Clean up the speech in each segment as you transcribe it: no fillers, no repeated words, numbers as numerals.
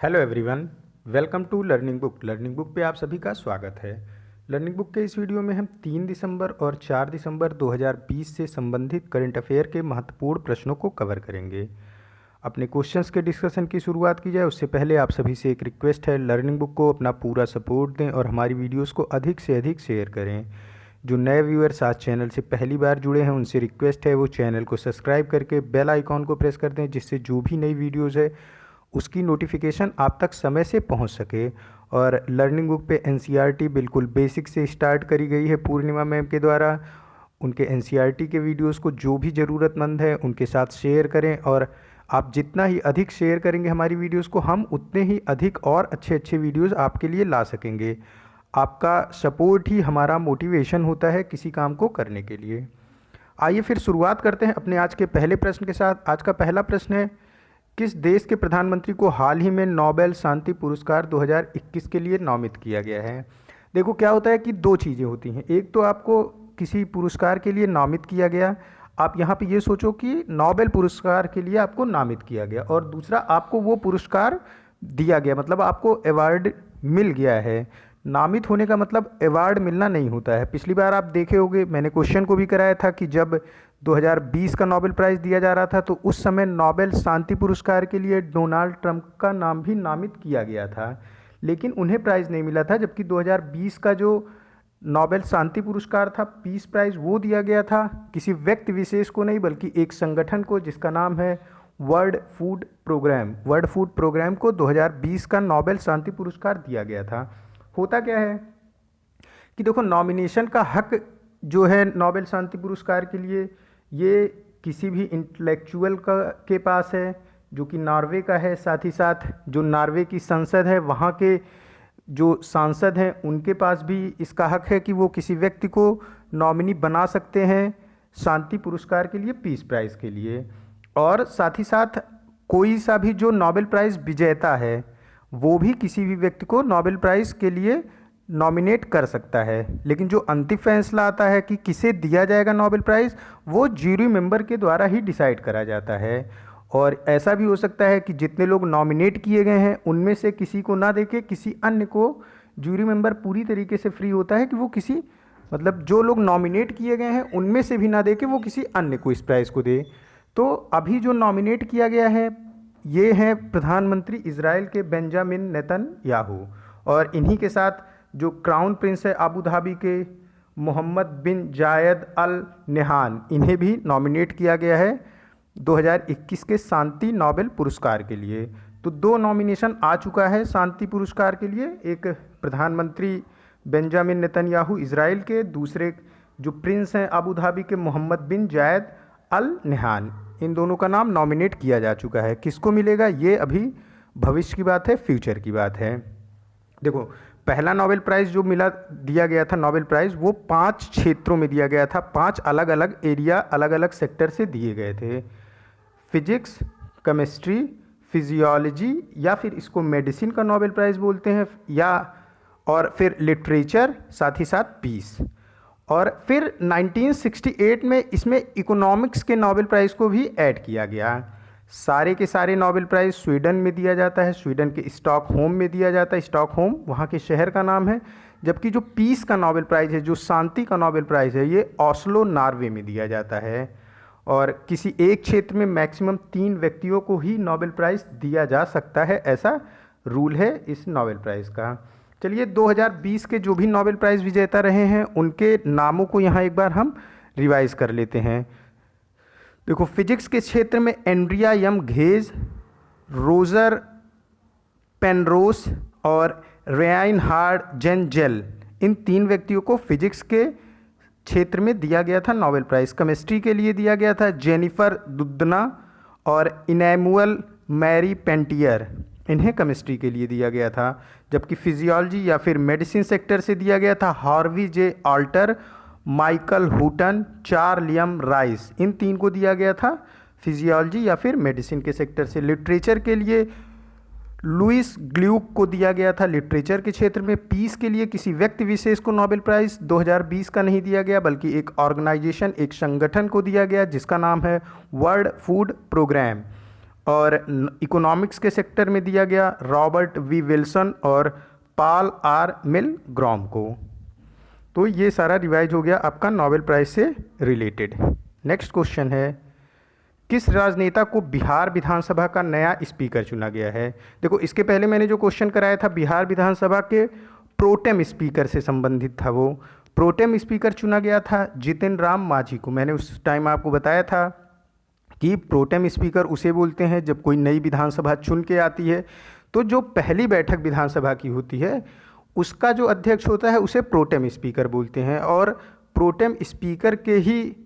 Hello everyone, welcome to learning book. Learning book पे आप सभी का स्वागत है। लर्निंग बुक के इस वीडियो में हम 3 दिसंबर और 4 दिसंबर 2020 से संबंधित करंट अफेयर के महत्वपूर्ण प्रश्नों को कवर करेंगे। अपने क्वेश्चंस के डिस्कशन की शुरुआत की जाए उससे पहले आप सभी से एक रिक्वेस्ट है, लर्निंग बुक को अपना पूरा सपोर्ट दें और हमारी वीडियोज़ को अधिक से अधिक शेयर करें। जो नए व्यूअर्स आज चैनल से पहली बार जुड़े हैं उनसे रिक्वेस्ट है वो चैनल को सब्सक्राइब करके बेल आइकॉन को प्रेस कर दें, जिससे जो भी नई वीडियोज़ है उसकी नोटिफिकेशन आप तक समय से पहुंच सके। और लर्निंग बुक पे एनसीईआरटी बिल्कुल बेसिक से स्टार्ट करी गई है पूर्णिमा मैम के द्वारा। उनके एनसीईआरटी के वीडियोस को जो भी ज़रूरतमंद है उनके साथ शेयर करें, और आप जितना ही अधिक शेयर करेंगे हमारी वीडियोस को, हम उतने ही अधिक और अच्छे अच्छे वीडियोस आपके लिए ला सकेंगे। आपका सपोर्ट ही हमारा मोटिवेशन होता है किसी काम को करने के लिए। आइए फिर शुरुआत करते हैं अपने आज के पहले प्रश्न के साथ। आज का पहला प्रश्न है, किस देश के प्रधानमंत्री को हाल ही में नोबेल शांति पुरस्कार 2021 के लिए नामित किया गया है? देखो क्या होता है कि दो चीज़ें होती हैं। एक तो आपको किसी पुरस्कार के लिए नामित किया गया, आप यहाँ पे ये सोचो कि नोबेल पुरस्कार के लिए आपको नामित किया गया, और दूसरा आपको वो पुरस्कार दिया गया, मतलब आपको अवार्ड मिल गया है। नामित होने का मतलब अवार्ड मिलना नहीं होता है। पिछली बार आप देखे होंगे, मैंने क्वेश्चन को भी कराया था कि जब 2020 का नोबेल प्राइज़ दिया जा रहा था तो उस समय नोबेल शांति पुरस्कार के लिए डोनाल्ड ट्रंप का नाम भी नामित किया गया था, लेकिन उन्हें प्राइज़ नहीं मिला था। जबकि 2020 का जो नोबेल शांति पुरस्कार था, पीस प्राइज़, वो दिया गया था किसी व्यक्ति विशेष को नहीं बल्कि एक संगठन को, जिसका नाम है world food programme. World food programme को 2020 का नोबेल शांति पुरस्कार दिया गया था। होता क्या है कि देखो, नॉमिनेशन का हक जो है नोबेल शांति पुरस्कार के लिए, ये किसी भी इंटेलेक्चुअल का के पास है जो कि नॉर्वे का है। साथ ही साथ जो नॉर्वे की संसद है, वहाँ के जो सांसद हैं उनके पास भी इसका हक है कि वो किसी व्यक्ति को नॉमिनी बना सकते हैं शांति पुरस्कार के लिए, पीस प्राइज़ के लिए। और साथ ही साथ कोई सा भी जो नोबेल प्राइज़ विजेता है वो भी किसी भी व्यक्ति को नोबेल प्राइज़ के लिए नॉमिनेट कर सकता है। लेकिन जो अंतिम फैसला आता है कि किसे दिया जाएगा नोबेल प्राइज़, वो जूरी मेंबर के द्वारा ही डिसाइड करा जाता है। और ऐसा भी हो सकता है कि जितने लोग नॉमिनेट किए गए हैं उनमें से किसी को ना देके किसी अन्य को, जूरी मेंबर पूरी तरीके से फ्री होता है कि वो किसी, मतलब जो लोग नॉमिनेट किए गए हैं उनमें से भी ना देके वो किसी अन्य को इस प्राइज़ को दे। तो अभी जो नॉमिनेट किया गया है ये है प्रधानमंत्री इजराइल के बेंजामिन नेतन्याहू, और इन्हीं के साथ जो क्राउन प्रिंस है अबू धाबी के मोहम्मद बिन जायद अल नहान, इन्हें भी नॉमिनेट किया गया है 2021 के शांति नोबेल पुरस्कार के लिए। तो दो नॉमिनेशन आ चुका है शांति पुरस्कार के लिए, एक प्रधानमंत्री बेंजामिन नेतन्याहू इजराइल के, दूसरे जो प्रिंस हैं अबू धाबी के मोहम्मद बिन जायद अल नहान, इन दोनों का नाम नॉमिनेट किया जा चुका है। किसको मिलेगा ये अभी भविष्य की बात है, फ्यूचर की बात है। देखो, पहला नोबेल प्राइज़ जो दिया गया था नोबेल प्राइज़, वो 5 क्षेत्रों में दिया गया था। 5 अलग अलग एरिया, अलग अलग सेक्टर से दिए गए थे। फिजिक्स, केमिस्ट्री, फिजियोलॉजी, या फिर इसको मेडिसिन का नोबेल प्राइज़ बोलते हैं, या और फिर लिटरेचर, साथ ही साथ पीस। और फिर 1968 में इसमें इकोनॉमिक्स के नोबेल प्राइज़ को भी ऐड किया गया। सारे के सारे नोबेल प्राइज़ स्वीडन में दिया जाता है, स्वीडन के स्टॉकहोम में दिया जाता है। स्टॉकहोम वहाँ के शहर का नाम है। जबकि जो पीस का नोबेल प्राइज़ है, जो शांति का नोबेल प्राइज़ है, ये ऑस्लो नॉर्वे में दिया जाता है। और किसी एक क्षेत्र में मैक्सिमम 3 व्यक्तियों को ही नोबेल प्राइज़ दिया जा सकता है, ऐसा रूल है इस नोबेल प्राइज़ का। चलिए, 2020 के जो भी नोबेल प्राइज़ विजेता रहे हैं उनके नामों को यहाँ एक बार हम रिवाइज कर लेते हैं। देखो, फिजिक्स के क्षेत्र में एंड्रिया यम घेज, रोजर पेनरोस और रेइनहार्ड जेनजेल, इन 3 व्यक्तियों को फिजिक्स के क्षेत्र में दिया गया था नोबेल प्राइज़। केमिस्ट्री के लिए दिया गया था जेनिफर दुद्दना और इनैमुअल मैरी पेंटियर, इन्हें केमिस्ट्री के लिए दिया गया था। जबकि फिजियोलॉजी या फिर मेडिसिन सेक्टर से दिया गया था हार्वी जे आल्टर, माइकल हुटन, चार्लियम राइस, इन 3 को दिया गया था फिजियोलॉजी या फिर मेडिसिन के सेक्टर से। लिटरेचर के लिए लुइस ग्ल्यूक को दिया गया था लिटरेचर के क्षेत्र में। पीस के लिए किसी व्यक्ति विशेष को नोबेल प्राइज़ 2020 का नहीं दिया गया बल्कि एक ऑर्गेनाइजेशन, एक संगठन को दिया गया जिसका नाम है वर्ल्ड फूड प्रोग्राम। और इकोनॉमिक्स के सेक्टर में दिया गया रॉबर्ट वी विल्सन और पॉल आर मिलग्रॉम को। तो ये सारा रिवाइज हो गया आपका नोबेल प्राइज़ से रिलेटेड। नेक्स्ट क्वेश्चन है, किस राजनेता को बिहार विधानसभा का नया स्पीकर चुना गया है? देखो, इसके पहले मैंने जो क्वेश्चन कराया था बिहार विधानसभा के प्रोटेम स्पीकर से संबंधित था। वो प्रोटेम स्पीकर चुना गया था जितिन राम मांझी को। मैंने उस टाइम आपको बताया था कि प्रोटेम स्पीकर उसे बोलते हैं जब कोई नई विधानसभा चुन के आती है, तो जो पहली बैठक विधानसभा की होती है उसका जो अध्यक्ष होता है उसे प्रोटेम स्पीकर बोलते हैं। और प्रोटेम स्पीकर के ही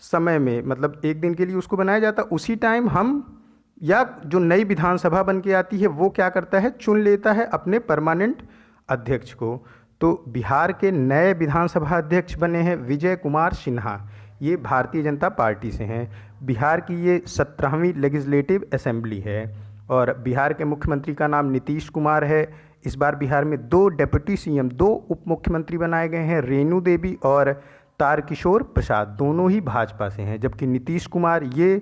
समय में, मतलब एक दिन के लिए उसको बनाया जाता, उसी टाइम हम या जो नई विधानसभा बन के आती है वो क्या करता है, चुन लेता है अपने परमानेंट अध्यक्ष को। तो बिहार के नए विधानसभा अध्यक्ष बने हैं विजय कुमार सिन्हा। ये भारतीय जनता पार्टी से हैं। बिहार की ये 17वीं लेजिस्लेटिव असेंबली है और बिहार के मुख्यमंत्री का नाम नीतीश कुमार है। इस बार बिहार में 2 डेप्यूटी सीएम, 2 उप मुख्यमंत्री बनाए गए हैं, रेणु देवी और तारकिशोर प्रसाद, दोनों ही भाजपा से हैं। जबकि नीतीश कुमार ये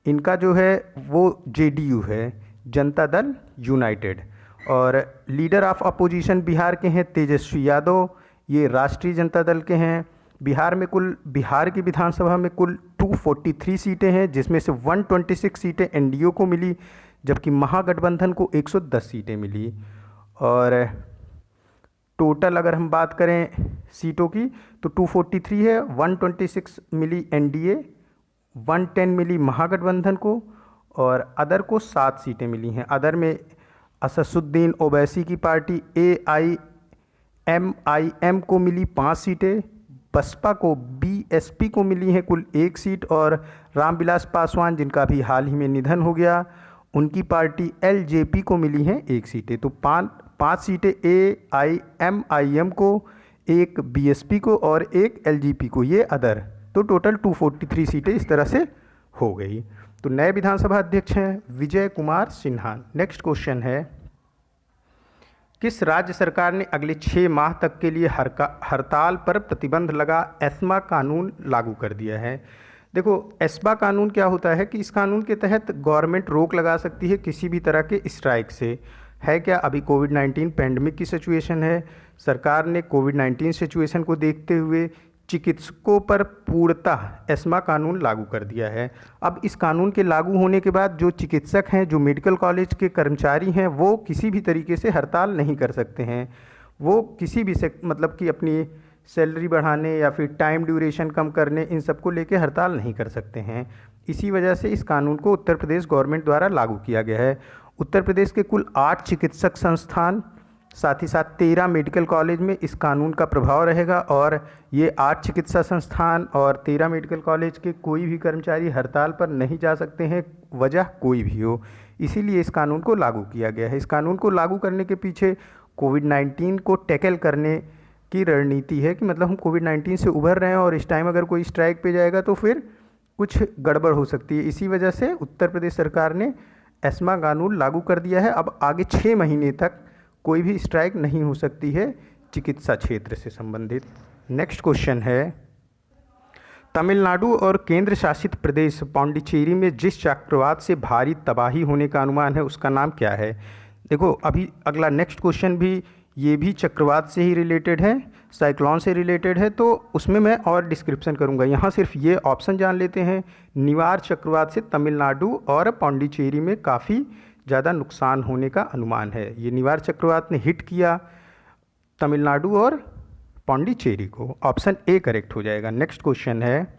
इनका जो है वो जेडीयू है, जनता दल यूनाइटेड। और लीडर ऑफ अपोजिशन बिहार के हैं तेजस्वी यादव, ये राष्ट्रीय जनता दल के हैं। बिहार की विधानसभा में कुल 243 सीटें हैं, जिसमें से 126 सीटें एनडीए को मिली, जबकि महागठबंधन को 110 सीटें मिली। और टोटल अगर हम बात करें सीटों की तो 243 है, 126 मिली एनडीए, 110 मिली महागठबंधन को और अदर को 7 सीटें मिली हैं। अदर में असदुद्दीन ओवैसी की पार्टी AIMIM को मिली 5 सीटें, बसपा को BSP को मिली हैं कुल 1 सीट और रामविलास पासवान, जिनका भी हाल ही में निधन हो गया, उनकी पार्टी LJP को मिली हैं 1 सीटें। तो 5 सीटें AIMIM को, 1 BSP को और 1 LJP को, ये अदर। तो टोटल 243 सीटें इस तरह से हो गई। तो नए विधानसभा अध्यक्ष हैं विजय कुमार सिन्हा। नेक्स्ट क्वेश्चन है, किस राज्य सरकार ने अगले 6 माह तक के लिए हड़ताल पर प्रतिबंध लगा एस्मा कानून लागू कर दिया है? देखो, एस्मा कानून क्या होता है कि इस कानून के तहत गवर्नमेंट रोक लगा सकती है किसी भी तरह के स्ट्राइक से। है क्या, अभी कोविड-19 पैंडमिक की सिचुएशन है, सरकार ने कोविड-19 सिचुएशन को देखते हुए चिकित्सकों पर पूर्णतः एस्मा कानून लागू कर दिया है। अब इस कानून के लागू होने के बाद जो चिकित्सक हैं, जो मेडिकल कॉलेज के कर्मचारी हैं, वो किसी भी तरीके से हड़ताल नहीं कर सकते हैं। वो किसी भी मतलब कि अपनी सैलरी बढ़ाने या फिर टाइम ड्यूरेशन कम करने, इन सब को लेके हड़ताल नहीं कर सकते हैं। इसी वजह से इस कानून को उत्तर प्रदेश गवर्नमेंट द्वारा लागू किया गया है। उत्तर प्रदेश के कुल 8 चिकित्सक संस्थान, साथ ही साथ 13 मेडिकल कॉलेज में इस कानून का प्रभाव रहेगा और ये 8 चिकित्सा संस्थान और 13 मेडिकल कॉलेज के कोई भी कर्मचारी हड़ताल पर नहीं जा सकते हैं, वजह कोई भी हो। इसीलिए इस कानून को लागू किया गया है। इस कानून को लागू करने के पीछे कोविड-19 को टैकल करने की रणनीति है कि मतलब हम कोविड-19 से उभर रहे हैं और इस टाइम अगर कोई स्ट्राइक पे जाएगा तो फिर कुछ गड़बड़ हो सकती है। इसी वजह से उत्तर प्रदेश सरकार ने एस्मा कानून लागू कर दिया है। अब आगे 6 महीने तक कोई भी स्ट्राइक नहीं हो सकती है चिकित्सा क्षेत्र से संबंधित। नेक्स्ट क्वेश्चन है, तमिलनाडु और केंद्र शासित प्रदेश पौंडीचेरी में जिस चक्रवात से भारी तबाही होने का अनुमान है उसका नाम क्या है? देखो, अभी अगला नेक्स्ट क्वेश्चन भी ये भी चक्रवात से ही रिलेटेड है, साइक्लोन से रिलेटेड है, तो उसमें मैं और डिस्क्रिप्शन करूंगा। यहाँ सिर्फ ये ऑप्शन जान लेते हैं। निवार चक्रवात से तमिलनाडु और पौंडीचेरी में काफ़ी ज़्यादा नुकसान होने का अनुमान है। ये निवार चक्रवात ने हिट किया तमिलनाडु और पौंडीचेरी को। ऑप्शन ए करेक्ट हो जाएगा। नेक्स्ट क्वेश्चन है,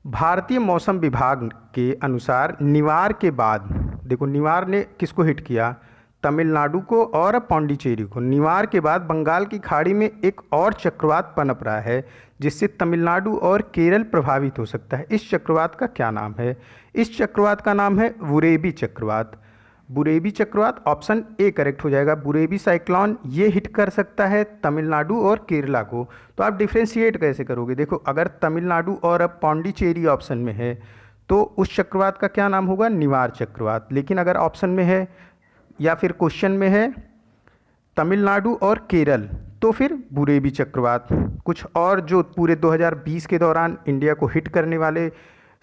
भारतीय मौसम विभाग के अनुसार निवार के बाद, देखो निवार ने किसको हिट किया, तमिलनाडु को और पौंडीचेरी को। निवार के बाद बंगाल की खाड़ी में एक और चक्रवात पनप रहा है जिससे तमिलनाडु और केरल प्रभावित हो सकता है। इस चक्रवात का क्या नाम है? इस चक्रवात का नाम है बुरेवी चक्रवात। बुरेवी चक्रवात, ऑप्शन ए करेक्ट हो जाएगा। बुरेवी साइक्लोन ये हिट कर सकता है तमिलनाडु और केरला को। तो आप डिफ्रेंशिएट कैसे करोगे? देखो, अगर तमिलनाडु और पौंडीचेरी ऑप्शन में है तो उस चक्रवात का क्या नाम होगा? निवार चक्रवात। लेकिन अगर ऑप्शन में है या फिर क्वेश्चन में है तमिलनाडु और केरल तो फिर बुरेवी चक्रवात। कुछ और जो पूरे 2020 के दौरान इंडिया को हिट करने वाले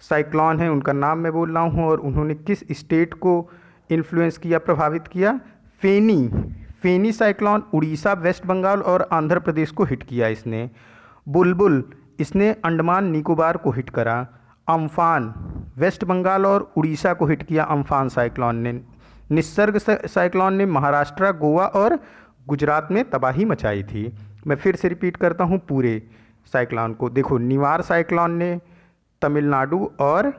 साइक्लोन है उनका नाम मैं बोल रहा हूँ, और उन्होंने किस स्टेट को इन्फ्लुएंस किया, प्रभावित किया? फेनी। फेनी साइक्लोन उड़ीसा, वेस्ट बंगाल और आंध्र प्रदेश को हिट किया इसने। बुलबुल, इसने अंडमान निकोबार को हिट करा। अम्फान, वेस्ट बंगाल और उड़ीसा को हिट किया अम्फान साइक्लोन ने। निसर्ग साइक्लोन ने महाराष्ट्र, गोवा और गुजरात में तबाही मचाई थी। मैं फिर से रिपीट करता हूँ पूरे साइक्लोन को। देखो, निवार साइक्लोन ने तमिलनाडु और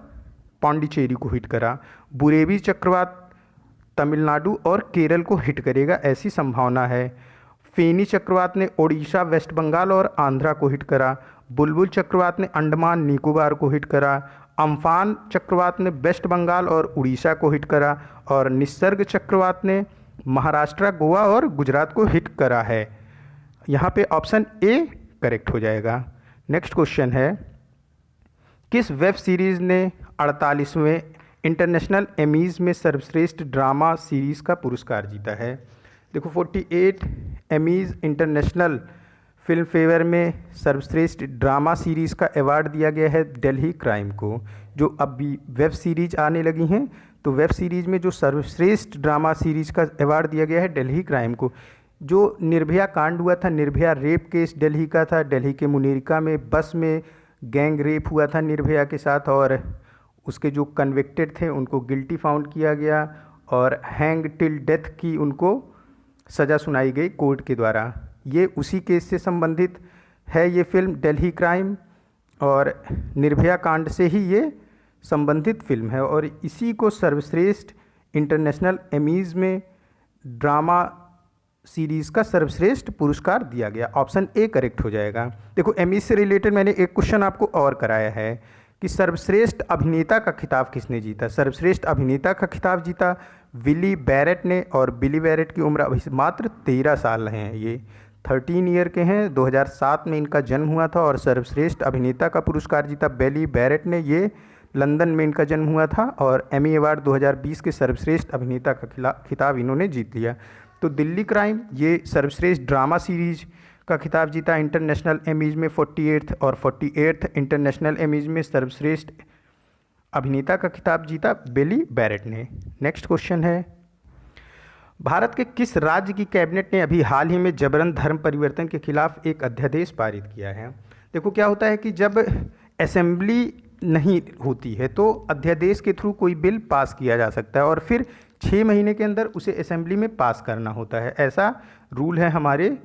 पौंडीचेरी को हिट करा। बुरेवी चक्रवात तमिलनाडु और केरल को हिट करेगा, ऐसी संभावना है। फेनी चक्रवात ने ओडिशा, वेस्ट बंगाल और आंध्रा को हिट करा। बुलबुल चक्रवात ने अंडमान निकोबार को हिट करा। अम्फान चक्रवात ने वेस्ट बंगाल और उड़ीसा को हिट करा। और निसर्ग चक्रवात ने महाराष्ट्र, गोवा और गुजरात को हिट करा है। यहाँ पे ऑप्शन ए करेक्ट हो जाएगा। नेक्स्ट क्वेश्चन है, किस वेब सीरीज़ ने 48वें इंटरनेशनल एमीज में सर्वश्रेष्ठ ड्रामा सीरीज़ का पुरस्कार जीता है? देखो, 48 एमीज इंटरनेशनल फिल्म फेयर में सर्वश्रेष्ठ ड्रामा सीरीज़ का अवार्ड दिया गया है दिल्ली क्राइम को। जो अभी वेब सीरीज आने लगी हैं, तो वेब सीरीज में जो सर्वश्रेष्ठ ड्रामा सीरीज़ का अवार्ड दिया गया है दिल्ली क्राइम को। जो निर्भया कांड हुआ था, निर्भया रेप केस दिल्ली का था। दिल्ली के मुनीरिका में बस में गैंग रेप हुआ था निर्भया के साथ, और उसके जो कन्विक्टेड थे उनको गिल्टी फाउंड किया गया और हैंग टिल डेथ की उनको सज़ा सुनाई गई कोर्ट के द्वारा। ये उसी केस से संबंधित है ये फिल्म दिल्ली क्राइम, और निर्भया कांड से ही ये संबंधित फिल्म है, और इसी को सर्वश्रेष्ठ इंटरनेशनल एमीज में ड्रामा सीरीज़ का सर्वश्रेष्ठ पुरस्कार दिया गया। ऑप्शन ए करेक्ट हो जाएगा। देखो, एमीज से रिलेटेड मैंने एक क्वेश्चन आपको और कराया है कि सर्वश्रेष्ठ अभिनेता का खिताब किसने जीता? सर्वश्रेष्ठ अभिनेता का खिताब जीता विली बैरेट ने, और बिली बैरेट की उम्र अभी मात्र 13 साल हैं। ये 13 ईयर के हैं। 2007 में इनका जन्म हुआ था, और सर्वश्रेष्ठ अभिनेता का पुरस्कार जीता बिली बैरेट ने। ये लंदन में इनका जन्म हुआ था, और एमी अवार्ड 2020 के सर्वश्रेष्ठ अभिनेता का खिताब इन्होंने जीत लिया। तो दिल्ली क्राइम ये सर्वश्रेष्ठ ड्रामा सीरीज का खिताब जीता इंटरनेशनल एमीज में 48th, और 48th इंटरनेशनल एमीज में सर्वश्रेष्ठ अभिनेता का खिताब जीता बिली बैरेट ने। नेक्स्ट क्वेश्चन है, भारत के किस राज्य की कैबिनेट ने अभी हाल ही में जबरन धर्म परिवर्तन के खिलाफ एक अध्यादेश पारित किया है? देखो, क्या होता है कि जब असेंबली नहीं होती है तो अध्यादेश के थ्रू कोई बिल पास किया जा सकता है, और फिर 6 महीने के अंदर उसे असेंबली में पास करना होता है। ऐसा रूल है हमारे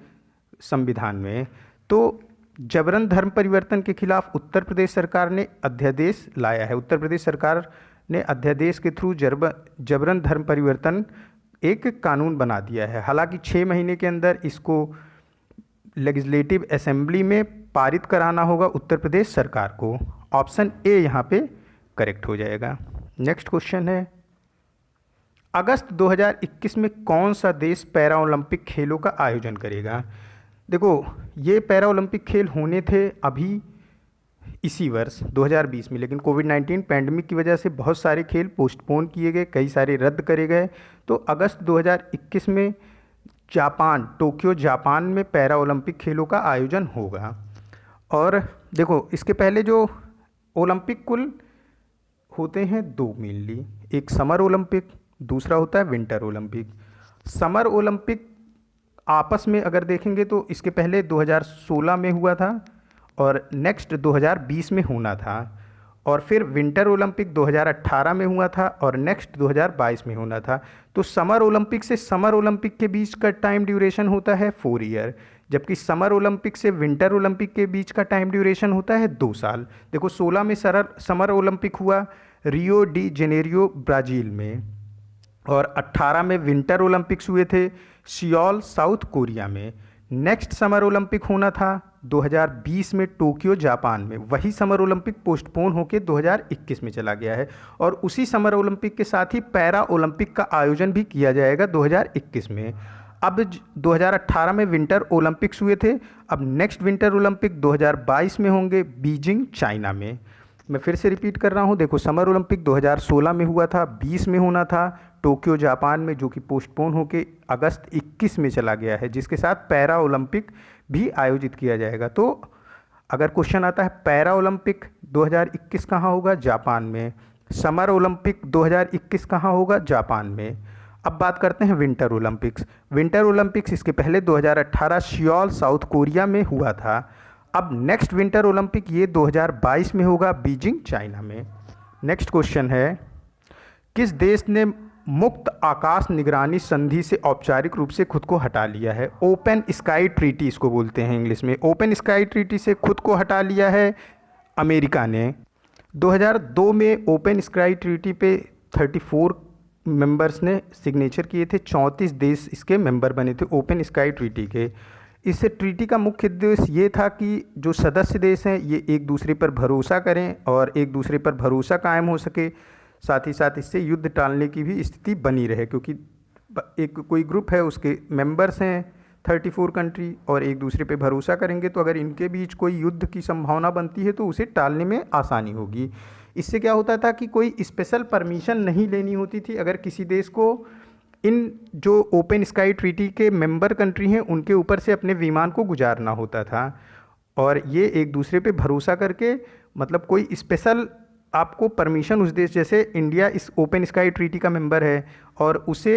संविधान में। तो जबरन धर्म परिवर्तन के खिलाफ उत्तर प्रदेश सरकार ने अध्यादेश लाया है। उत्तर प्रदेश सरकार ने अध्यादेश के थ्रू जबरन धर्म परिवर्तन एक कानून बना दिया है। हालांकि 6 महीने के अंदर इसको लेजिस्लेटिव असेंबली में पारित कराना होगा उत्तर प्रदेश सरकार को। ऑप्शन ए यहाँ पे करेक्ट हो जाएगा। नेक्स्ट क्वेश्चन है, अगस्त 2021 में कौन सा देश पैरा ओलंपिक खेलों का आयोजन करेगा? देखो, ये पैरा ओलंपिक खेल होने थे अभी इसी वर्ष 2020 में, लेकिन कोविड-19 पैंडमिक की वजह से बहुत सारे खेल पोस्टपोन किए गए, कई सारे रद्द करे गए। तो अगस्त 2021 में जापान, टोक्यो जापान में पैरा ओलंपिक खेलों का आयोजन होगा। और देखो, इसके पहले जो ओलंपिक कुल होते हैं 2 मेनली, एक समर ओलंपिक, दूसरा होता है विंटर ओलंपिक। समर ओलंपिक आपस में अगर देखेंगे तो इसके पहले 2016 में हुआ था, और नेक्स्ट 2020 में होना था, और फिर विंटर ओलंपिक 2018 में हुआ था, और नेक्स्ट 2022 में होना था। तो समर ओलंपिक से समर ओलंपिक के बीच का टाइम ड्यूरेशन होता है 4 ईयर, जबकि समर ओलंपिक से विंटर ओलंपिक के बीच का टाइम ड्यूरेशन होता है 2 साल। देखो, 16 में समर ओलंपिक हुआ रियो डी जेनेरियो ब्राज़ील में, और 18 में विंटर ओलंपिक्स हुए थे सियोल साउथ कोरिया में। नेक्स्ट समर ओलंपिक होना था 2020 में टोक्यो जापान में। वही समर ओलंपिक पोस्टपोन होकर 2021 में चला गया है, और उसी समर ओलंपिक के साथ ही पैरा ओलंपिक का आयोजन भी किया जाएगा 2021 में। अब 2018 में विंटर ओलंपिक्स हुए थे, अब नेक्स्ट विंटर ओलंपिक 2022 में होंगे बीजिंग चाइना में। मैं फिर से रिपीट कर रहा हूँ, देखो, समर ओलंपिक 2016 में हुआ था, 20 में होना था टोक्यो जापान में, जो कि पोस्टपोन होकर अगस्त 21 में चला गया है, जिसके साथ पैरा ओलंपिक भी आयोजित किया जाएगा। तो अगर क्वेश्चन आता है पैरा ओलंपिक 2021 कहाँ होगा, जापान में। समर ओलंपिक 2021 कहाँ होगा, जापान में। अब बात करते हैं विंटर ओलंपिक्स। विंटर ओलंपिक्स इसके पहले 2018 सियोल साउथ कोरिया में हुआ था। अब नेक्स्ट विंटर ओलंपिक ये 2022 में होगा, बीजिंग चाइना में। नेक्स्ट क्वेश्चन है, किस देश ने मुक्त आकाश निगरानी संधि से औपचारिक रूप से खुद को हटा लिया है। ओपन स्काई ट्रीटी इसको बोलते हैं इंग्लिश में। ओपन स्काई ट्रीटी से खुद को हटा लिया है अमेरिका ने। 2002 में ओपन स्काई ट्रीटी पे 34 मेंबर्स ने सिग्नेचर किए थे, 34 देश इसके मेंबर बने थे ओपन स्काई ट्रीटी के। इस ट्रीटी का मुख्य उद्देश्य ये था कि जो सदस्य देश हैं ये एक दूसरे पर भरोसा करें और एक दूसरे पर भरोसा कायम हो सके, साथ ही साथ इससे युद्ध टालने की भी स्थिति बनी रहे, क्योंकि एक कोई ग्रुप है उसके मेंबर्स हैं 34 कंट्री और एक दूसरे पे भरोसा करेंगे तो अगर इनके बीच कोई युद्ध की संभावना बनती है तो उसे टालने में आसानी होगी। इससे क्या होता था कि कोई स्पेशल परमिशन नहीं लेनी होती थी अगर किसी देश को इन जो ओपन स्काई ट्रीटी के मेंबर कंट्री हैं उनके ऊपर से अपने विमान को गुजारना होता था। और ये एक दूसरे पे भरोसा करके, मतलब कोई स्पेशल आपको परमिशन उस देश, जैसे इंडिया इस ओपन स्काई ट्रीटी का मेंबर है और उसे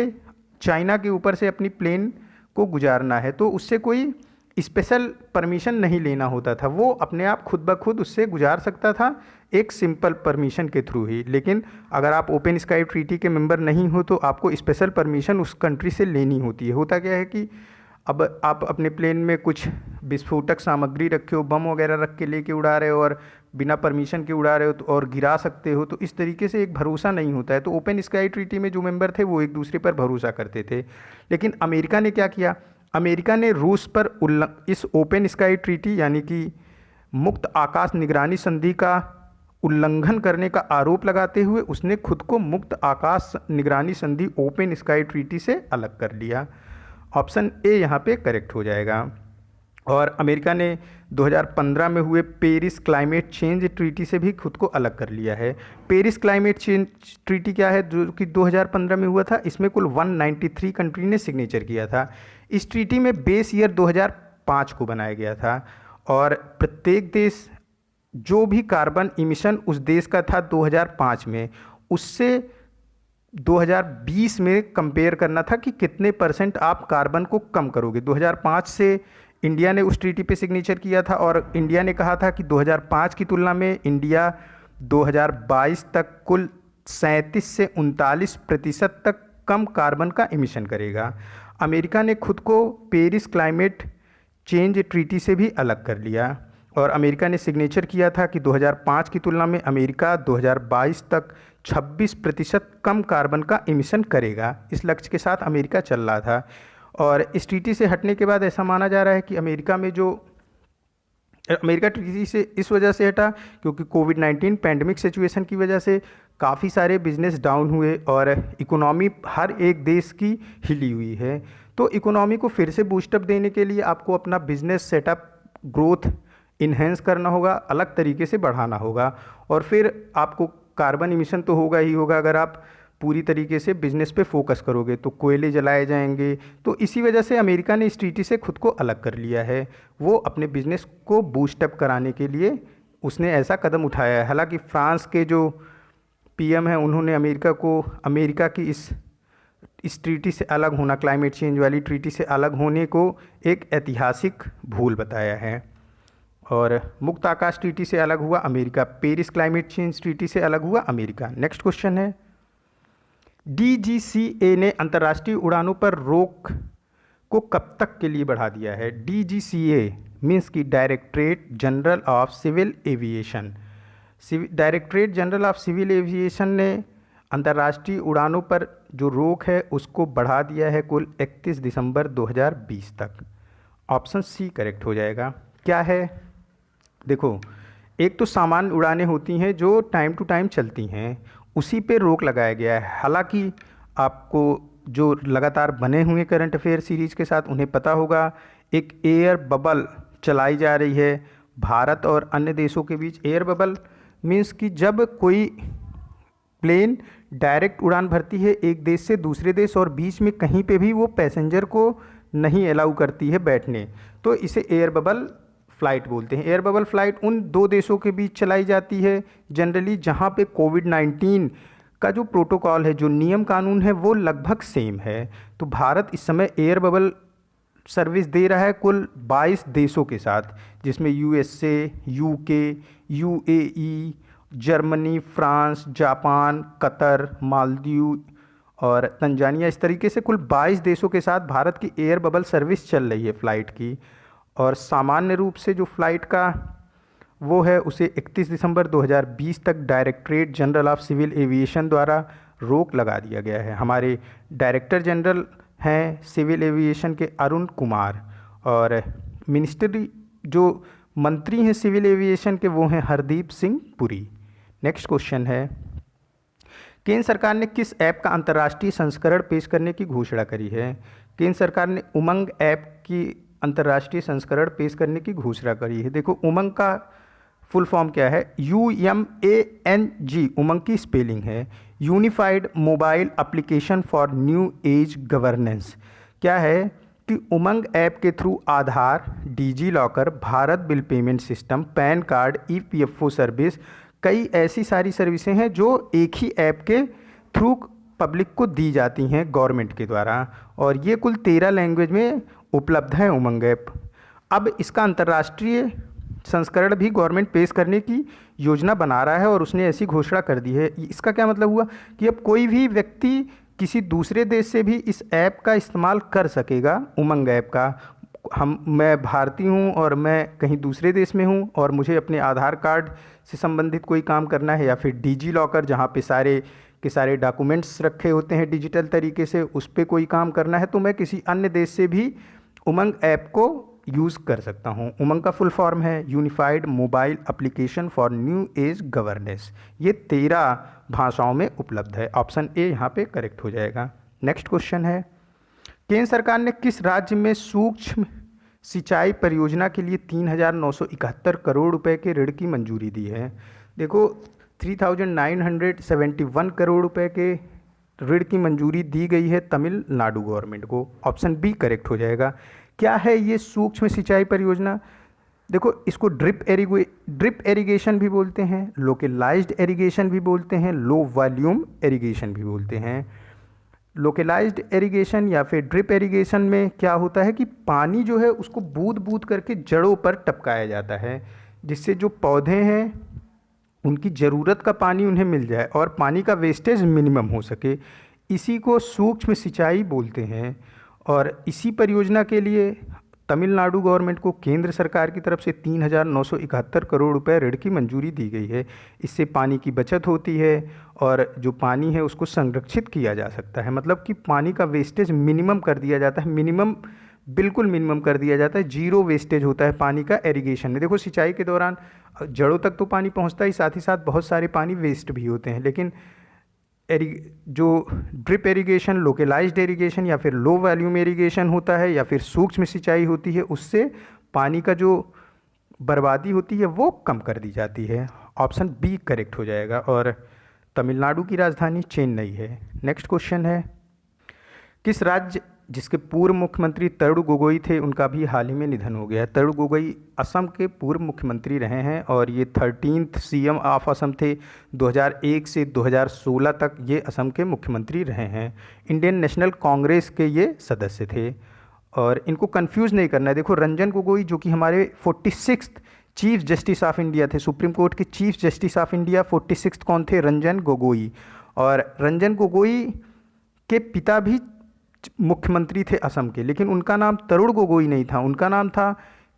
चाइना के ऊपर से अपनी प्लेन को गुजारना है तो उससे कोई स्पेशल परमिशन नहीं लेना होता था, वो अपने आप खुद ब खुद उससे गुजार सकता था एक सिंपल परमिशन के थ्रू ही। लेकिन अगर आप ओपन स्काई ट्रीटी के मेंबर नहीं हो तो आपको स्पेशल परमिशन उस कंट्री से लेनी होती है। होता क्या है कि अब आप अपने प्लेन में कुछ विस्फोटक सामग्री रखे हो, बम वगैरह रख के लेके उड़ा रहे हो और बिना परमिशन के उड़ा रहे हो तो और गिरा सकते हो, तो इस तरीके से एक भरोसा नहीं होता है। तो ओपन स्काई ट्रीटी में जो मेंबर थे वो एक दूसरे पर भरोसा करते थे। लेकिन अमेरिका ने क्या किया, अमेरिका ने रूस पर इस ओपन स्काई ट्रीटी यानी कि मुक्त आकाश निगरानी संधि का उल्लंघन करने का आरोप लगाते हुए उसने खुद को मुक्त आकाश निगरानी संधि ओपन स्काई ट्रीटी से अलग कर लिया। ऑप्शन ए यहाँ पे करेक्ट हो जाएगा। और अमेरिका ने 2015 में हुए पेरिस क्लाइमेट चेंज ट्रीटी से भी खुद को अलग कर लिया है। पेरिस क्लाइमेट चेंज ट्रीटी क्या है, जो कि 2015 में हुआ था, इसमें कुल 193 कंट्री ने सिग्नेचर किया था। इस ट्रीटी में बेस ईयर 2005 को बनाया गया था और प्रत्येक देश जो भी कार्बन इमिशन उस देश का था 2005 में, उससे 2020 में कंपेयर करना था कि कितने % आप कार्बन को कम करोगे। 2005 से इंडिया ने उस ट्रीटी पे सिग्नेचर किया था और इंडिया ने कहा था कि 2005 की तुलना में इंडिया 2022 तक कुल 37 से 39% तक कम कार्बन का इमिशन करेगा। अमेरिका ने खुद को पेरिस क्लाइमेट चेंज ट्रीटी से भी अलग कर लिया और अमेरिका ने सिग्नेचर किया था कि 2005 की तुलना में अमेरिका 2022 तक 26% कम कार्बन का इमिशन करेगा। इस लक्ष्य के साथ अमेरिका चल रहा था और इस ट्रीटी से हटने के बाद ऐसा माना जा रहा है कि अमेरिका ट्रीटी से इस वजह से हटा क्योंकि कोविड-19 पैंडमिक सिचुएशन की वजह से काफ़ी सारे बिजनेस डाउन हुए और इकोनॉमी हर एक देश की हिली हुई है। तो इकोनॉमी को फिर से बूस्टअप देने के लिए आपको अपना बिजनेस सेटअप ग्रोथ इन्हेंस करना होगा, अलग तरीके से बढ़ाना होगा और फिर आपको कार्बन इमिशन तो होगा ही होगा अगर आप पूरी तरीके से बिजनेस पे फोकस करोगे तो कोयले जलाए जाएंगे। तो इसी वजह से अमेरिका ने इस ट्रीटी से खुद को अलग कर लिया है। वो अपने बिजनेस को बूस्टअप कराने के लिए उसने ऐसा कदम उठाया है। हालांकि फ्रांस के जो पीएम हैं उन्होंने अमेरिका की इस ट्रीटी से अलग होना, क्लाइमेट चेंज वाली ट्रीटी से अलग होने को एक ऐतिहासिक भूल बताया है। और मुक्त आकाश ट्रीटी से अलग हुआ America, Paris climate change treaty से अलग हुआ अमेरिका। नेक्स्ट क्वेश्चन है, DGCA ने अंतर्राष्ट्रीय उड़ानों पर रोक को कब तक के लिए बढ़ा दिया है। DGCA मीन्स की directorate general of civil aviation. Directorate general of civil aviation ने अंतर्राष्ट्रीय उड़ानों पर जो रोक है उसको बढ़ा दिया है कुल 31 दिसंबर 2020 तक। ऑप्शन सी करेक्ट हो जाएगा। क्या है, देखो, एक तो सामान्य उड़ानें होती हैं जो टाइम टू टाइम चलती हैं, उसी पे रोक लगाया गया है। हालांकि आपको जो लगातार बने हुए करंट अफेयर सीरीज के साथ उन्हें पता होगा, एक एयर बबल चलाई जा रही है भारत और अन्य देशों के बीच। एयर बबल मीन्स कि जब कोई प्लेन डायरेक्ट उड़ान भरती है एक देश से दूसरे देश और बीच में कहीं पे भी वो पैसेंजर को नहीं अलाउ करती है बैठने, तो इसे एयर बबल फ़्लाइट बोलते हैं। एयर बबल फ़्लाइट उन दो देशों के बीच चलाई जाती है जनरली जहाँ पे कोविड-19 का जो प्रोटोकॉल है, जो नियम कानून है, वो लगभग सेम है। तो भारत इस समय एयर बबल सर्विस दे रहा है कुल 22 देशों के साथ, जिसमें USA, UK, UAE, Germany, France, Japan, Qatar, Maldives और तंजानिया, इस तरीके से कुल 22 देशों के साथ भारत की एयर बबल सर्विस चल रही है फ़्लाइट की। और सामान्य रूप से जो फ़्लाइट का वो है उसे 31 दिसंबर 2020 तक directorate general of civil aviation द्वारा रोक लगा दिया गया है। हमारे डायरेक्टर जनरल हैं सिविल एविएशन के अरुण कुमार, और मिनिस्ट्री जो मंत्री हैं सिविल एविएशन के वो हैं हरदीप सिंह पुरी। नेक्स्ट क्वेश्चन है, केंद्र सरकार ने किस ऐप का अंतर्राष्ट्रीय संस्करण पेश करने की घोषणा करी है? केंद्र सरकार ने उमंग ऐप की अंतर्राष्ट्रीय संस्करण पेश करने की घोषणा करी है। देखो उमंग का फुल फॉर्म क्या है? UMANG उमंग की स्पेलिंग है, unified mobile application for new age governance. क्या है कि उमंग ऐप के through Aadhaar, DigiLocker, Bharat bill payment system, PAN card, EPFO service, कई ऐसी सारी सर्विसें हैं जो एक ही ऐप के थ्रू पब्लिक को दी जाती हैं गवर्नमेंट के द्वारा, और ये कुल 13 लैंग्वेज में उपलब्ध है उमंग ऐप। अब इसका अंतर्राष्ट्रीय संस्करण भी गवर्नमेंट पेश करने की योजना बना रहा है और उसने ऐसी घोषणा कर दी है। इसका क्या मतलब हुआ कि अब कोई भी व्यक्ति किसी दूसरे देश से भी इस ऐप का इस्तेमाल कर सकेगा, उमंग ऐप का। मैं भारतीय हूँ और मैं कहीं दूसरे देश में हूँ और मुझे अपने आधार कार्ड से संबंधित कोई काम करना है, या फिर डिजी लॉकर जहाँ पे सारे के सारे डॉक्यूमेंट्स रखे होते हैं डिजिटल तरीके से, उस पर कोई काम करना है, तो मैं किसी अन्य देश से भी उमंग ऐप को यूज़ कर सकता हूँ। उमंग का फुल फॉर्म है unified mobile application for new age governance. ये 13 भाषाओं में उपलब्ध है। ऑप्शन ए यहाँ पे करेक्ट हो जाएगा। नेक्स्ट क्वेश्चन है, केंद्र सरकार ने किस राज्य में सूक्ष्म सिंचाई परियोजना के लिए 3,971 करोड़ रुपए के ऋण की मंजूरी दी है? देखो 3,971 करोड़ रुपए के ऋण की मंजूरी दी गई है तमिलनाडु गवर्नमेंट को। ऑप्शन बी करेक्ट हो जाएगा। क्या है ये सूक्ष्म सिंचाई परियोजना? देखो इसको ड्रिप एरीगेशन भी बोलते हैं, लोकलाइज्ड एरीगेशन भी बोलते हैं, लो वॉल्यूम एरीगेशन भी बोलते हैं। लोकलाइज्ड एरीगेशन या फिर ड्रिप एरीगेशन में क्या होता है कि पानी जो है उसको बूंद बूंद करके जड़ों पर टपकाया जाता है, जिससे जो पौधे हैं उनकी ज़रूरत का पानी उन्हें मिल जाए और पानी का वेस्टेज मिनिमम हो सके। इसी को सूक्ष्म सिंचाई बोलते हैं। और इसी परियोजना के लिए तमिलनाडु गवर्नमेंट को केंद्र सरकार की तरफ से 3,971 करोड़ रुपए ऋण की मंजूरी दी गई है। इससे पानी की बचत होती है और जो पानी है उसको संरक्षित किया जा सकता है, मतलब कि पानी का वेस्टेज मिनिमम कर दिया जाता है, बिल्कुल मिनिमम कर दिया जाता है, जीरो वेस्टेज होता है पानी का एरीगेशन में। देखो सिंचाई के दौरान जड़ों तक तो पानी पहुंचता ही, साथ ही साथ बहुत सारे पानी वेस्ट भी होते हैं, लेकिन जो ड्रिप एरीगेशन, लोकलाइज्ड एरीगेशन या फिर लो वॉल्यूम एरीगेशन होता है या फिर सूक्ष्म सिंचाई होती है, उससे पानी का जो बर्बादी होती है वो कम कर दी जाती है। ऑप्शन बी करेक्ट हो जाएगा। और तमिलनाडु की राजधानी चेन्नई है। नेक्स्ट क्वेश्चन है, किस राज्य जिसके पूर्व मुख्यमंत्री तरुण गोगोई थे उनका भी हाल ही में निधन हो गया है? तरुण गोगोई असम के पूर्व मुख्यमंत्री रहे हैं और ये 13th CM ऑफ असम थे। 2001 से 2016 तक ये असम के मुख्यमंत्री रहे हैं। इंडियन नेशनल कांग्रेस के ये सदस्य थे और इनको कंफ्यूज नहीं करना है। देखो रंजन गोगोई जो कि हमारे 46th chief justice of India थे, सुप्रीम कोर्ट के chief justice of India 46th कौन थे? रंजन गोगोई। और रंजन गोगोई के पिता भी मुख्यमंत्री थे असम के, लेकिन उनका नाम तरुण गोगोई नहीं था, उनका नाम था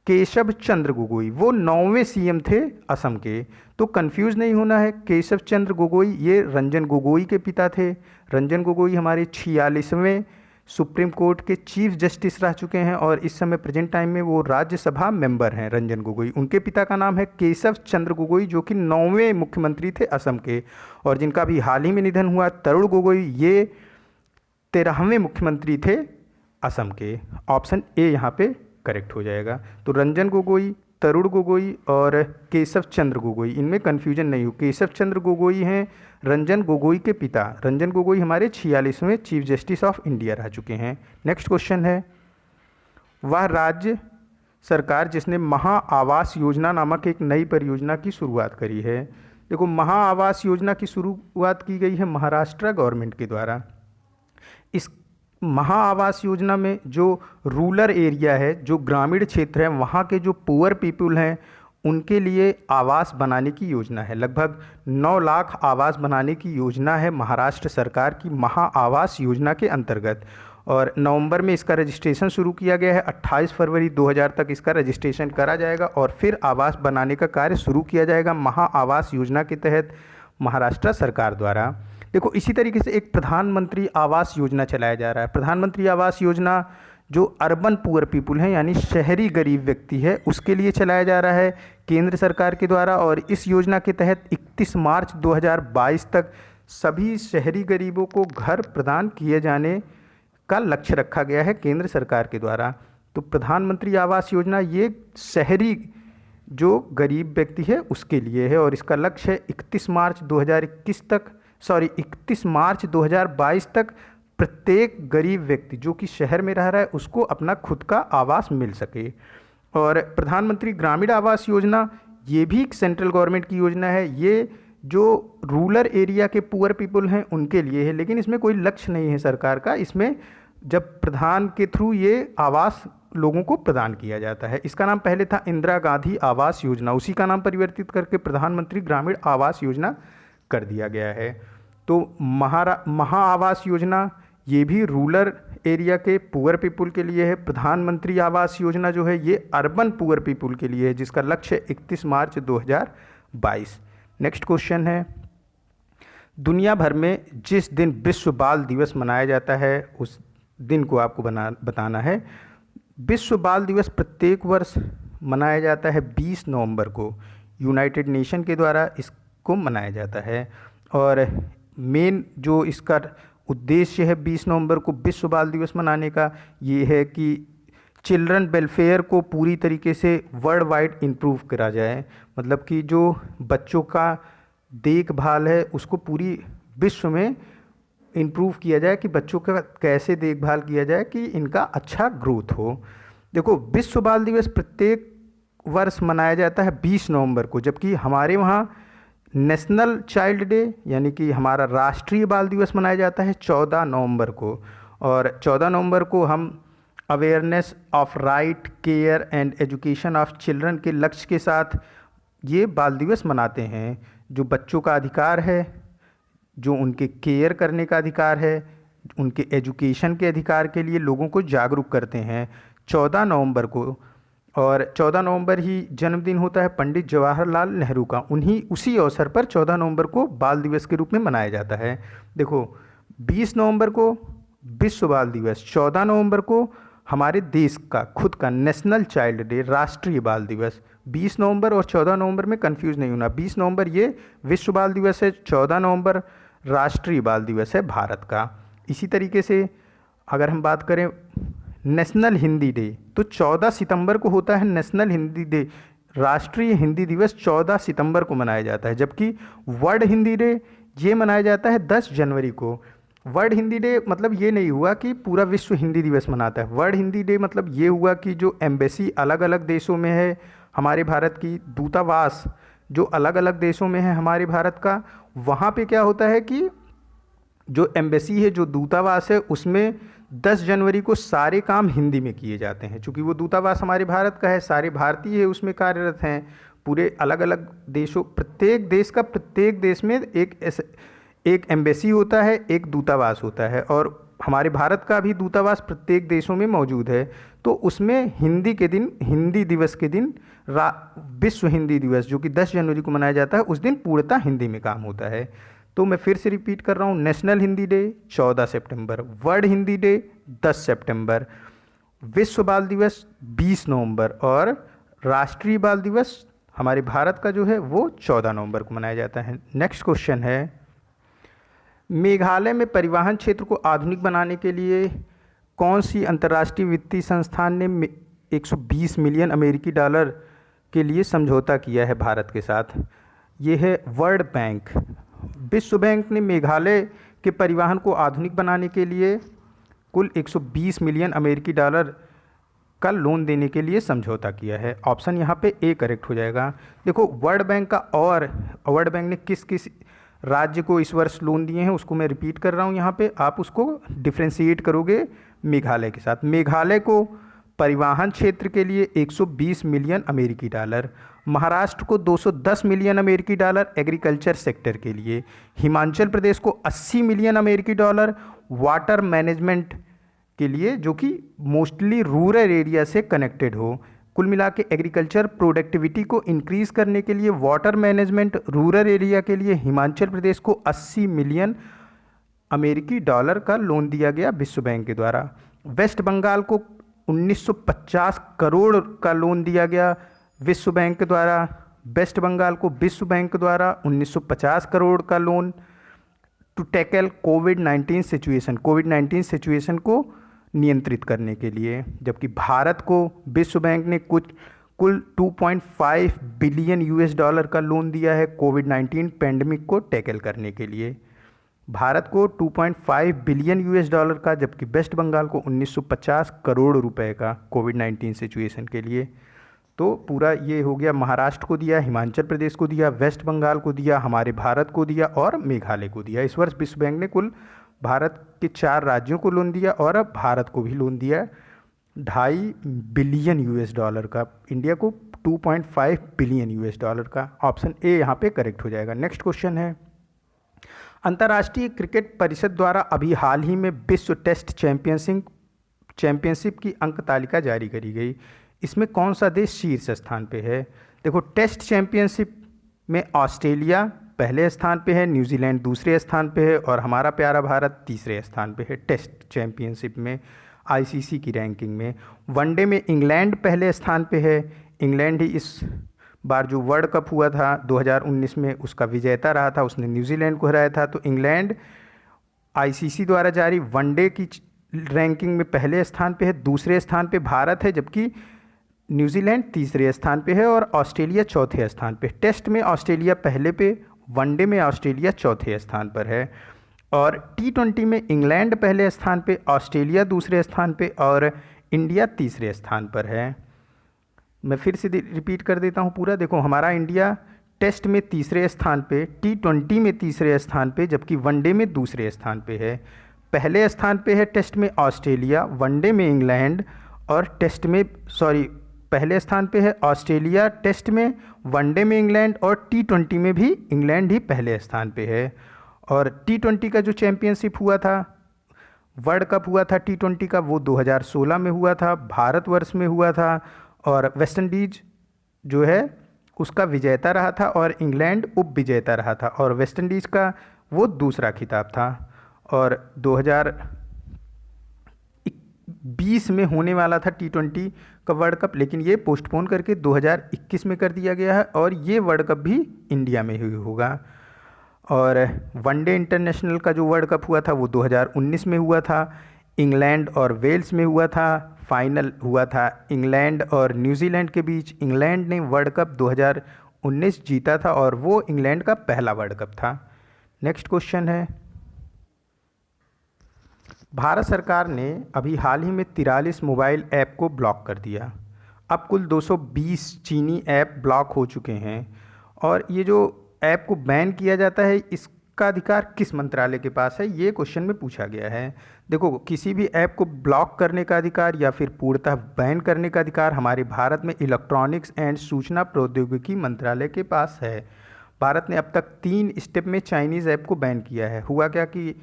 केशव चंद्र गोगोई। वो 9वें CM थे असम के। तो कंफ्यूज नहीं होना है, केशव चंद्र गोगोई ये रंजन गोगोई के पिता थे। रंजन गोगोई हमारे 46वें सुप्रीम कोर्ट के चीफ जस्टिस रह चुके हैं और इस समय प्रेजेंट टाइम में वो राज्यसभा मेंबर हैं रंजन गोगोई। उनके पिता का नाम है केशव चंद्र गोगोई जो कि 9वें मुख्यमंत्री थे असम के, और जिनका भी हाल ही में निधन हुआ तरुण गोगोई, ये 13वें मुख्यमंत्री थे असम के। ऑप्शन ए यहाँ पे करेक्ट हो जाएगा। तो रंजन गोगोई, तरुण गोगोई और केशव चंद्र गोगोई, इनमें कन्फ्यूजन नहीं हो। केशव चंद्र गोगोई हैं रंजन गोगोई के पिता। रंजन गोगोई हमारे 46वें चीफ जस्टिस ऑफ इंडिया रह चुके हैं। नेक्स्ट क्वेश्चन है, वह राज्य सरकार जिसने महा आवास योजना नामक एक नई परियोजना की शुरुआत करी है। देखो, महा आवास योजना की शुरुआत की गई है महाराष्ट्र गवर्नमेंट के द्वारा। इस महा आवास योजना में जो रूरल एरिया है, जो ग्रामीण क्षेत्र है, वहाँ के जो पुअर पीपल हैं उनके लिए आवास बनाने की योजना है। लगभग 9 लाख आवास बनाने की योजना है महाराष्ट्र सरकार की महा आवास योजना के अंतर्गत। और नवंबर में इसका रजिस्ट्रेशन शुरू किया गया है। 28 फरवरी 2000 तक इसका रजिस्ट्रेशन करा जाएगा और फिर आवास बनाने का कार्य शुरू किया जाएगा महा आवास योजना के तहत महाराष्ट्र सरकार द्वारा। देखो, इसी तरीके से एक प्रधानमंत्री आवास योजना चलाया जा रहा है। प्रधानमंत्री आवास योजना जो अर्बन पुअर पीपल हैं, यानी शहरी गरीब व्यक्ति है, उसके लिए चलाया जा रहा है केंद्र सरकार के द्वारा। और इस योजना के तहत 31 मार्च 2022 तक सभी शहरी गरीबों को घर प्रदान किए जाने का लक्ष्य रखा गया है केंद्र सरकार के द्वारा। तो प्रधानमंत्री आवास योजना ये शहरी जो गरीब व्यक्ति है उसके लिए है और इसका लक्ष्य है 31 मार्च 2022 तक प्रत्येक गरीब व्यक्ति जो कि शहर में रह रहा है उसको अपना खुद का आवास मिल सके। और प्रधानमंत्री ग्रामीण आवास योजना ये भी एक सेंट्रल गवर्नमेंट की योजना है। ये जो रूरल एरिया के पुअर पीपल हैं उनके लिए है, लेकिन इसमें कोई लक्ष्य नहीं है सरकार का। इसमें जब प्रधान के थ्रू ये आवास लोगों को प्रदान किया जाता है। इसका नाम पहले था इंदिरा गांधी आवास योजना, उसी का नाम परिवर्तित करके प्रधानमंत्री ग्रामीण आवास योजना कर दिया गया है। तो महा आवास योजना ये भी रूरल एरिया के पुअर पीपल के लिए है। प्रधानमंत्री आवास योजना जो है ये अर्बन पुअर पीपल के लिए है, जिसका लक्ष्य 31 मार्च 2022। नेक्स्ट क्वेश्चन है, दुनिया भर में जिस दिन विश्व बाल दिवस मनाया जाता है उस दिन को आपको बताना है। विश्व बाल दिवस प्रत्येक वर्ष मनाया जाता है 20 नवंबर को। यूनाइटेड नेशन के द्वारा इसको मनाया जाता है और मेन जो इसका उद्देश्य है 20 नवंबर को विश्व बाल दिवस मनाने का, ये है कि चिल्ड्रन वेलफेयर को पूरी तरीके से वर्ल्ड वाइड इम्प्रूव करा जाए। मतलब कि जो बच्चों का देखभाल है उसको पूरी विश्व में इम्प्रूव किया जाए कि बच्चों का कैसे देखभाल किया जाए कि इनका अच्छा ग्रोथ हो। देखो, विश्व बाल दिवस प्रत्येक वर्ष मनाया जाता है 20 नवंबर को, जबकि हमारे वहाँ नेशनल चाइल्ड डे यानी कि हमारा राष्ट्रीय बाल दिवस मनाया जाता है 14 नवंबर को। और 14 नवंबर को हम awareness of right, care and education of children के लक्ष्य के साथ ये बाल दिवस मनाते हैं। जो बच्चों का अधिकार है, जो उनके केयर करने का अधिकार है, उनके एजुकेशन के अधिकार के लिए लोगों को जागरूक करते हैं 14 नवंबर को। और 14 नवंबर ही जन्मदिन होता है पंडित जवाहरलाल नेहरू का। उसी अवसर पर 14 नवंबर को बाल दिवस के रूप में मनाया जाता है। देखो, 20 नवंबर को विश्व बाल दिवस, 14 नवंबर को हमारे देश का खुद का नेशनल चाइल्ड डे, राष्ट्रीय बाल दिवस। 20 नवंबर और 14 नवंबर में कंफ्यूज नहीं होना। 20 नवंबर ये विश्व बाल दिवस है, 14 नवंबर राष्ट्रीय बाल दिवस है भारत का। इसी तरीके से अगर हम बात करें नेशनल हिंदी डे, तो 14 सितंबर को होता है नेशनल हिंदी डे। राष्ट्रीय हिंदी दिवस 14 सितंबर को मनाया जाता है, जबकि वर्ल्ड हिंदी डे ये मनाया जाता है 10 जनवरी को। वर्ल्ड हिंदी डे मतलब ये नहीं हुआ कि पूरा विश्व हिंदी दिवस मनाता है। वर्ल्ड हिंदी डे मतलब ये हुआ कि जो एम्बेसी अलग अलग देशों में है, हमारे भारत की दूतावास जो अलग अलग देशों में है हमारे भारत का, वहाँ पे क्या होता है कि जो एम्बेसी है, जो दूतावास है, उसमें 10 जनवरी को सारे काम हिंदी में किए जाते हैं। चूँकि वो दूतावास हमारे भारत का है, सारे भारतीय उसमें कार्यरत हैं। पूरे अलग अलग देशों, प्रत्येक देश में एक एम्बेसी होता है, एक दूतावास होता है। और हमारे भारत का भी दूतावास प्रत्येक देशों में मौजूद है। तो उसमें हिंदी दिवस के दिन विश्व हिंदी दिवस जो कि 10 जनवरी को मनाया जाता है, उस दिन पूर्णतः हिंदी में काम होता है। तो मैं फिर से रिपीट कर रहा हूँ, नेशनल हिंदी डे 14 सितंबर, वर्ल्ड हिंदी डे 10 सितंबर, विश्व बाल दिवस 20 नवंबर और राष्ट्रीय बाल दिवस हमारे भारत का जो है वो 14 नवंबर को मनाया जाता है। नेक्स्ट क्वेश्चन है, मेघालय में परिवहन क्षेत्र को आधुनिक बनाने के लिए कौन सी अंतर्राष्ट्रीय वित्तीय संस्थान ने 120 मिलियन अमेरिकी डॉलर के लिए समझौता किया है भारत के साथ? ये है वर्ल्ड बैंक। विश्व बैंक ने मेघालय के परिवहन को आधुनिक बनाने के लिए कुल 120 मिलियन अमेरिकी डॉलर का लोन देने के लिए समझौता किया है। ऑप्शन यहाँ पे ए करेक्ट हो जाएगा। देखो वर्ल्ड बैंक का, और वर्ल्ड बैंक ने किस किस राज्य को इस वर्ष लोन दिए हैं उसको मैं रिपीट कर रहा हूँ यहाँ पे, आप उसको डिफ्रेंशिएट करोगे मेघालय के साथ। मेघालय को परिवहन क्षेत्र के लिए 120 मिलियन अमेरिकी डॉलर, महाराष्ट्र को 210 मिलियन अमेरिकी डॉलर एग्रीकल्चर सेक्टर के लिए, हिमाचल प्रदेश को 80 मिलियन अमेरिकी डॉलर वाटर मैनेजमेंट के लिए जो कि मोस्टली रूरल एरिया से कनेक्टेड हो। कुल मिला के एग्रीकल्चर प्रोडक्टिविटी को इंक्रीज़ करने के लिए वाटर मैनेजमेंट रूरल एरिया के लिए हिमाचल प्रदेश को 80 मिलियन अमेरिकी डॉलर का लोन दिया गया विश्व बैंक के द्वारा। वेस्ट बंगाल को 1950 करोड़ का लोन दिया गया विश्व बैंक के द्वारा। वेस्ट बंगाल को विश्व बैंक द्वारा 1950 करोड़ का loan to tackle COVID situation को नियंत्रित करने के लिए, जबकि भारत को विश्व बैंक ने कुल 2.5 बिलियन यूएस डॉलर का लोन दिया है कोविड-19 पैंडेमिक को टैकल करने के लिए। भारत को 2.5 बिलियन यूएस डॉलर का, जबकि वेस्ट बंगाल को 1950 करोड़ रुपए का कोविड-19 सिचुएशन के लिए। तो पूरा ये हो गया, महाराष्ट्र को दिया, हिमाचल प्रदेश को दिया, वेस्ट बंगाल को दिया, हमारे भारत को दिया और मेघालय को दिया। इस वर्ष विश्व बैंक ने कुल भारत के 4 राज्यों को लोन दिया और अब भारत को भी लोन दिया 2.5 बिलियन यूएस डॉलर का, इंडिया को 2.5 बिलियन यूएस डॉलर का। ऑप्शन ए यहाँ पे करेक्ट हो जाएगा। नेक्स्ट क्वेश्चन है, अंतर्राष्ट्रीय क्रिकेट परिषद द्वारा अभी हाल ही में विश्व टेस्ट चैंपियनशिप की अंक तालिका जारी करी गई। इसमें कौन सा देश शीर्ष स्थान पे है? देखो टेस्ट चैंपियनशिप में ऑस्ट्रेलिया पहले स्थान पे है, न्यूजीलैंड दूसरे स्थान पे है और हमारा प्यारा भारत तीसरे स्थान पे है टेस्ट चैंपियनशिप में आईसीसी की रैंकिंग में। वनडे में इंग्लैंड पहले स्थान पे है, इंग्लैंड ही इस बार जो वर्ल्ड कप हुआ था 2019 में उसका विजेता रहा था, उसने न्यूजीलैंड को हराया था। तो इंग्लैंड आईसीसी द्वारा जारी वनडे की रैंकिंग में पहले स्थान पे है, दूसरे स्थान पे भारत है, जबकि न्यूजीलैंड तीसरे स्थान पे है और ऑस्ट्रेलिया चौथे स्थान पे। टेस्ट में ऑस्ट्रेलिया पहले पे, वनडे में ऑस्ट्रेलिया चौथे स्थान पर है और T20 में इंग्लैंड पहले स्थान पे, ऑस्ट्रेलिया दूसरे स्थान पे और इंडिया तीसरे स्थान पर है। मैं फिर से रिपीट कर देता हूँ पूरा। देखो हमारा इंडिया टेस्ट में तीसरे स्थान पे, T20 में तीसरे स्थान पे, जबकि वनडे में दूसरे स्थान पे है। पहले स्थान पे है टेस्ट में ऑस्ट्रेलिया, वनडे में इंग्लैंड और पहले स्थान पे है ऑस्ट्रेलिया टेस्ट में, वनडे में इंग्लैंड और T20 में भी इंग्लैंड ही पहले स्थान पे है। और T20 का जो चैंपियनशिप हुआ था, वर्ल्ड कप हुआ था T20 का, वो 2016 में हुआ था, भारतवर्ष में हुआ था और वेस्ट इंडीज जो है उसका विजेता रहा था और इंग्लैंड उप विजेता रहा था और वेस्ट इंडीज़ का वो दूसरा खिताब था। और 2020 में होने वाला था T20 का वर्ल्ड कप, लेकिन ये पोस्टपोन करके 2021 में कर दिया गया है और ये वर्ल्ड कप भी इंडिया में ही होगा। और वनडे इंटरनेशनल का जो वर्ल्ड कप हुआ था वो 2019 में हुआ था, इंग्लैंड और वेल्स में हुआ था। फाइनल हुआ था इंग्लैंड और न्यूजीलैंड के बीच। इंग्लैंड ने वर्ल्ड कप 2019 जीता था और वो इंग्लैंड का पहला वर्ल्ड कप था। नेक्स्ट क्वेश्चन है, भारत सरकार ने अभी हाल ही में 43 मोबाइल ऐप को ब्लॉक कर दिया। अब कुल 220 चीनी ऐप ब्लॉक हो चुके हैं और ये जो ऐप को बैन किया जाता है इसका अधिकार किस मंत्रालय के पास है, ये क्वेश्चन में पूछा गया है। देखो किसी भी ऐप को ब्लॉक करने का अधिकार या फिर पूर्णतः बैन करने का अधिकार हमारे भारत में इलेक्ट्रॉनिक्स एंड सूचना प्रौद्योगिकी मंत्रालय के पास है। भारत ने अब तक 3 स्टेप में चाइनीज़ ऐप को बैन किया है। हुआ क्या कि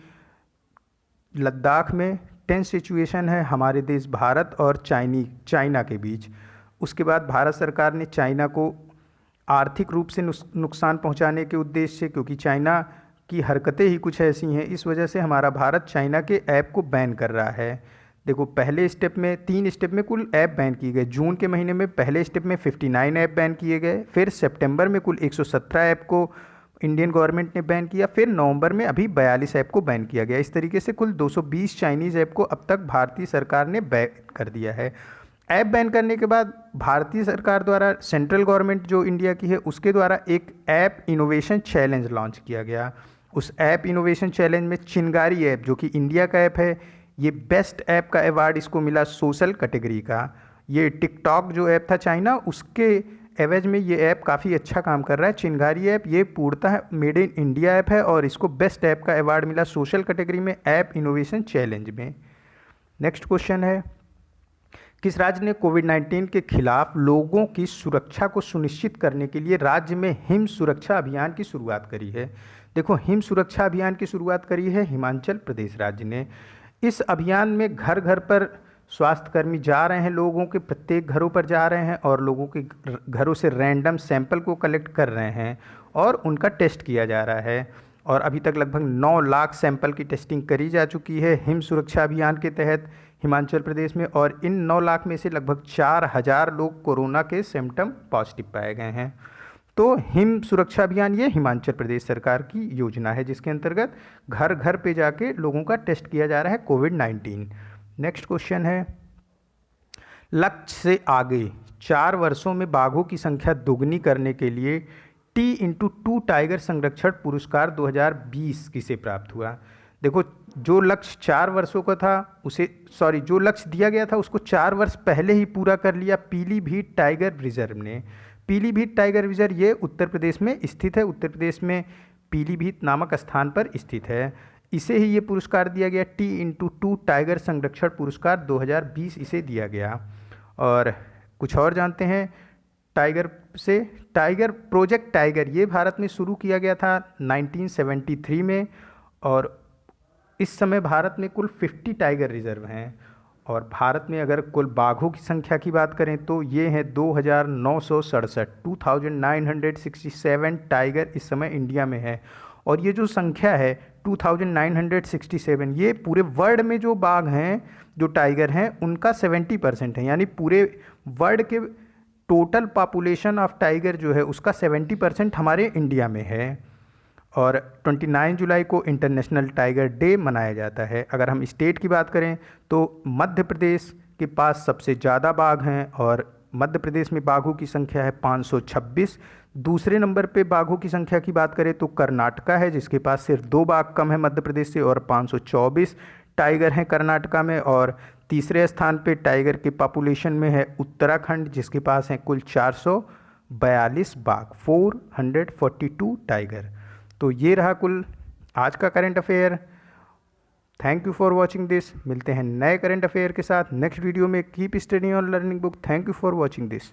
लद्दाख में टेंस सिचुएशन है हमारे देश भारत और चाइना के बीच। उसके बाद भारत सरकार ने चाइना को आर्थिक रूप से नुकसान पहुंचाने के उद्देश्य से, क्योंकि चाइना की हरकतें ही कुछ ऐसी हैं, इस वजह से हमारा भारत चाइना के ऐप को बैन कर रहा है। देखो पहले स्टेप में 3 स्टेप में कुल ऐप बैन किए गए। जून के महीने में पहले स्टेप में 59 ऐप बैन किए गए, फिर सितंबर में कुल 117 ऐप को इंडियन गवर्नमेंट ने बैन किया, फिर नवंबर में अभी 42 ऐप को बैन किया गया। इस तरीके से कुल 220 चाइनीज़ ऐप को अब तक भारतीय सरकार ने बैन कर दिया है। ऐप बैन करने के बाद भारतीय सरकार द्वारा, सेंट्रल गवर्नमेंट जो इंडिया की है उसके द्वारा एक ऐप इनोवेशन चैलेंज लॉन्च किया गया। उस ऐप इनोवेशन चैलेंज में चिंगारी ऐप जो कि इंडिया का ऐप है, ये बेस्ट ऐप का अवार्ड इसको मिला सोशल कैटेगरी का। ये टिकटॉक जो ऐप था चाइना, उसके एवज में ये ऐप काफ़ी अच्छा काम कर रहा है। चिंगारी ऐप ये पूर्णतः मेड इन इंडिया ऐप है और इसको बेस्ट ऐप का अवार्ड मिला सोशल कैटेगरी में ऐप इनोवेशन चैलेंज में। नेक्स्ट क्वेश्चन है, किस राज्य ने कोविड-19 के खिलाफ लोगों की सुरक्षा को सुनिश्चित करने के लिए राज्य में हिम सुरक्षा अभियान की शुरुआत करी है? देखो, हिम सुरक्षा अभियान की शुरुआत करी है हिमाचल प्रदेश राज्य ने। इस अभियान में घर घर पर स्वास्थ्यकर्मी जा रहे हैं, लोगों के प्रत्येक घरों पर जा रहे हैं और लोगों के घरों से रैंडम सैंपल को कलेक्ट कर रहे हैं और उनका टेस्ट किया जा रहा है। और अभी तक लगभग 9 लाख सैंपल की टेस्टिंग करी जा चुकी है हिम सुरक्षा अभियान के तहत हिमाचल प्रदेश में, और इन 9 लाख में से लगभग 4000 लोग कोरोना के सिम्टम पॉजिटिव पाए गए हैं। तो हिम सुरक्षा अभियान ये हिमाचल प्रदेश सरकार की योजना है जिसके अंतर्गत घर घर पे जाके लोगों का टेस्ट किया जा रहा है कोविड-19। नेक्स्ट क्वेश्चन है, लक्ष्य से आगे 4 वर्षों में बाघों की संख्या दोगुनी करने के लिए T/2 टाइगर संरक्षण पुरस्कार 2020 किसे प्राप्त हुआ? देखो, जो लक्ष्य 4 वर्षों का था जो लक्ष्य दिया गया था उसको 4 वर्ष पहले ही पूरा कर लिया पीलीभीत टाइगर रिजर्व ने। पीलीभीत टाइगर रिजर्व ये उत्तर प्रदेश में स्थित है, उत्तर प्रदेश में पीलीभीत नामक स्थान पर स्थित है। इसे ही ये पुरस्कार दिया गया, T/2 टाइगर संरक्षण पुरस्कार 2020 इसे दिया गया। और कुछ और जानते हैं टाइगर से। टाइगर प्रोजेक्ट टाइगर ये भारत में शुरू किया गया था 1973 में और इस समय भारत में कुल 50 टाइगर रिजर्व हैं। और भारत में अगर कुल बाघों की संख्या की बात करें तो ये हैं 2967 टाइगर इस समय इंडिया में है। और ये जो संख्या है 2967 ये पूरे वर्ल्ड में जो बाघ हैं, जो टाइगर हैं, उनका 70% है, यानी पूरे वर्ल्ड के टोटल पॉपुलेशन ऑफ टाइगर जो है उसका 70% हमारे इंडिया में है। और 29 जुलाई को इंटरनेशनल टाइगर डे मनाया जाता है। अगर हम स्टेट की बात करें तो मध्य प्रदेश के पास सबसे ज़्यादा बाघ हैं और मध्य प्रदेश में बाघों की संख्या है 526। दूसरे नंबर पे बाघों की संख्या की बात करें तो कर्नाटका है जिसके पास सिर्फ 2 बाघ कम है मध्य प्रदेश से और 524 टाइगर हैं कर्नाटका में। और तीसरे स्थान पे टाइगर के पॉपुलेशन में है उत्तराखंड जिसके पास हैं कुल 442 बाघ, 442 टाइगर। तो ये रहा कुल आज का current affair. Thank you for watching this. मिलते हैं नए करंट अफेयर के साथ नेक्स्ट वीडियो में। Keep study on learning book. Thank you for watching this.